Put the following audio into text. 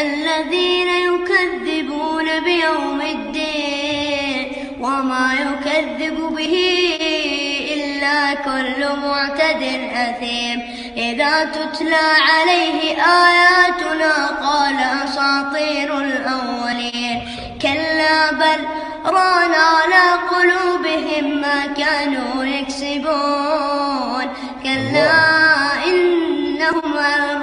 الذين يكذبون بيوم الدين وما يكذب به إلا كل معتد أثيم إذا تتلى عليه آياتنا قال أساطير الأولين كلا بل ران على قلوبهم ما كانوا يكسبون كلا إنهم عن